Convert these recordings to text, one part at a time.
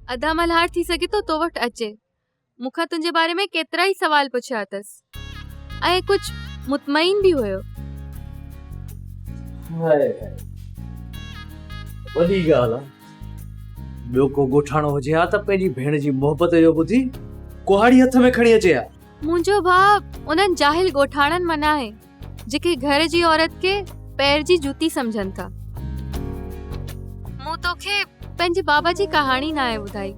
अदा मल्हार थी सके तो वटि अचे। मूंखां तुंहिंजे बारे में केतिरा ई सवाल पुछिया अथसि ऐं कुछ मुतमईन भी हुयो। वॾी ॻाल्हि आहे। ॿियो को ॻोठाणो हुजे हा त पंहिंजी भेण जी मोहबत जो ॿुधी कुहाड़ी हथ में खणी अचे हा। मुंहिंजो भाउ उन्हनि जाहिल ॻोठाणनि मना आहे जेके घर जी औरत के पैर जी जूती समझनि था। मूं तोखे पंहिंजे बाबा जी कहाणी न आहे ॿुधाई।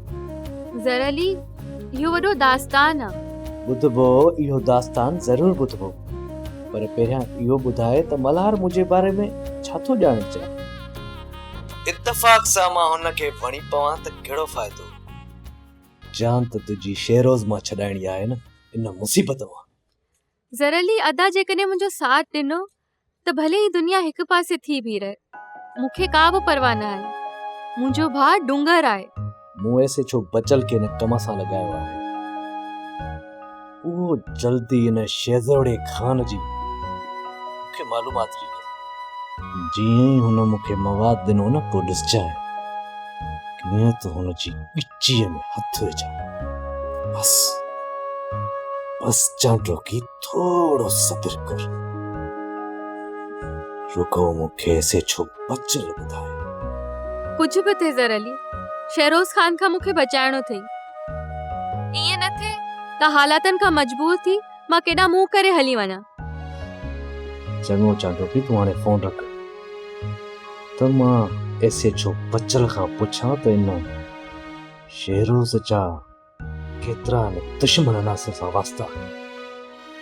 ज़रली इहो वॾो दास्तान आहे। ॿुधबो, इहो दास्तान ज़रूर ॿुधबो, पर पहिरियां इहो ॿुधाए त मल्हार मुंहिंजे बारे में छा थो ॼाणणु चाहे। इत्तफ़ाक़ सां मां हुनखे वणी पवां त कहिड़ो फ़ाइदो। जान त तुंहिंजी शेरोज़ मां छॾाइणी आहे न इन मुसीबत मां। ज़रली अदा जेकॾहिं मुंहिंजो साथ ॾिनो त भले ई दुनिया हिकु पासे थी भी रहे, मूंखे का बि परवाह न आहे। मुंहिंजो भाउ डुंगर आहे। मूं ऐसे छो बचल के न कम सां लॻायो आहे। उहो जल्दी इन शेज़ोड़े खान जी मूंखे मालूमात ॾिनी। जीअं ई हुन मूंखे मवाद ॾिनो न पोइ ॾिसजांइ कीअं त हुनजी ॻिचीअ में हथ विझां। बस चांडो की थोड़ो सब्र कर। रुको मूंखे ऐसे छो बचल ॿुधाए। कुछ बि थिए ज़रली, शेरोज़ खान खां मूंखे बचाइणो अथई। ईअं न थिए त हालातनि खां मजबूर थी मां केॾां मुंहुं करे हली वञा। चङो चांडो की तूं हाणे फोन रख त मां ऐसे छो बचल खां पुछां त इन शेरोज़ जा केतिरा दुश्मन नासर सां वास्ता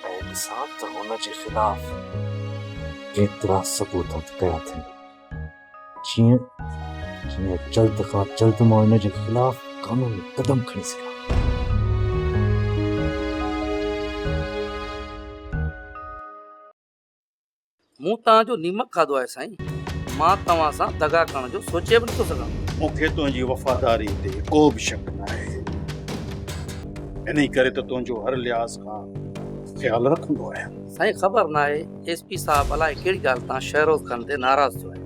ऐं ॾिसां त हुनजे ख़िलाफ़ केतिरा सबूत कया अथई। जीअं जल्द खां जल्द मां हिनजे ख़िलाफ़ कानूनी कदम खणी सघां। मूं तव्हांजो नीमक खाधो आहे साईं। मां तव्हां सां दगा करण जो सोचे बि नथो सघां। मूंखे तुंहिंजी वफ़ादारी ते को बि शक न आहे। इन करे त तुंहिंजो हर लिहाज़ खां ख़्यालु रखंदो आहियां। साईं ख़बर न आहे एसपी साहब अलाए कहिड़ी ॻाल्हि तां शेरोज़ खान ते नाराज़ थियो आहे।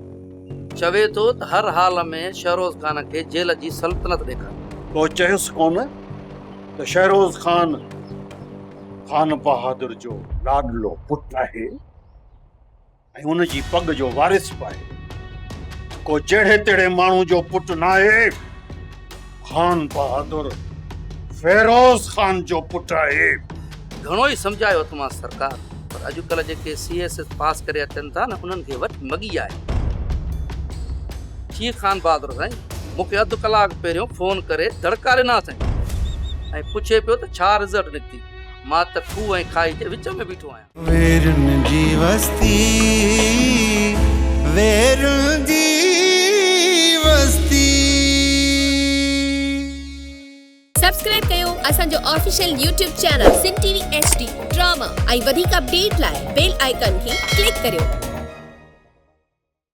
चवे थो त हर हाल में शेरोज़ खान खे जेल जी सल्तनत ॾेखारे। तो चयुसि कोन त शेरोज़ खान खान बहादुर जो लाडलो पुटु आहे ऐं हुनजी पग जो वारिस बि आहे। को जहिड़े तहिड़े माण्हू जो पुटु न आहे। खान बहादुर फेरोज़ खान जो पुटु आहे। घणो ई सम्झायो तमां सरकार, पर अॼुकल्ह जेके CSS पास करे अचनि था न उन्हनि खे वटि मगी आहे। जी खान बहादुर साईं, मूंखे अधु कलाक पहिरियों फोन करे दड़कारे ना साईं ऐं पुछे पियो त छा रिज़ल्ट निकिती। मां त खूह ऐं खाई जे विच में बीठो आहियां। वेरुन जी वस्ती, वेरुन जी वस्ती। सब्सक्राइब कयो असांजो official YouTube channel Sindh TV HD drama ऐं वधीक अपडेट लाइ बेल आइकन खे क्लिक करियो।